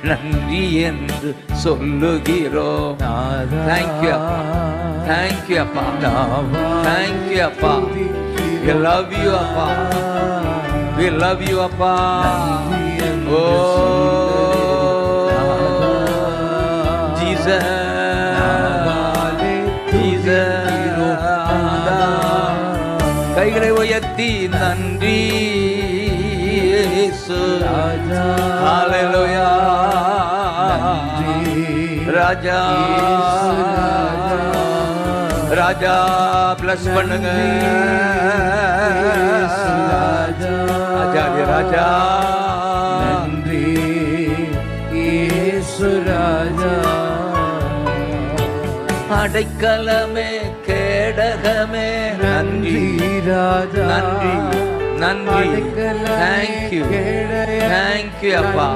நன்றி என்று சொல்லுகிறோம். தேங்க்யூ அப்பா, தேங்க்யூ அப்பா, தேங்க்யூ அப்பா. We love you அப்பா, we love you அப்பா. Jesus, கைகளை உயர்த்தி நன்றி இயேசு. ஹல்லேலூயா. ராஜா ராஜா பிளஸ் பண்ணுங்க. ராஜா ராஜா நன்றி இயேசு ராஜா. அடைக்கலமே கேடகமே நன்றி ராஜா. நன்றி நன்றி. தேங்க்யூ, தேங்க்யூ அப்பா.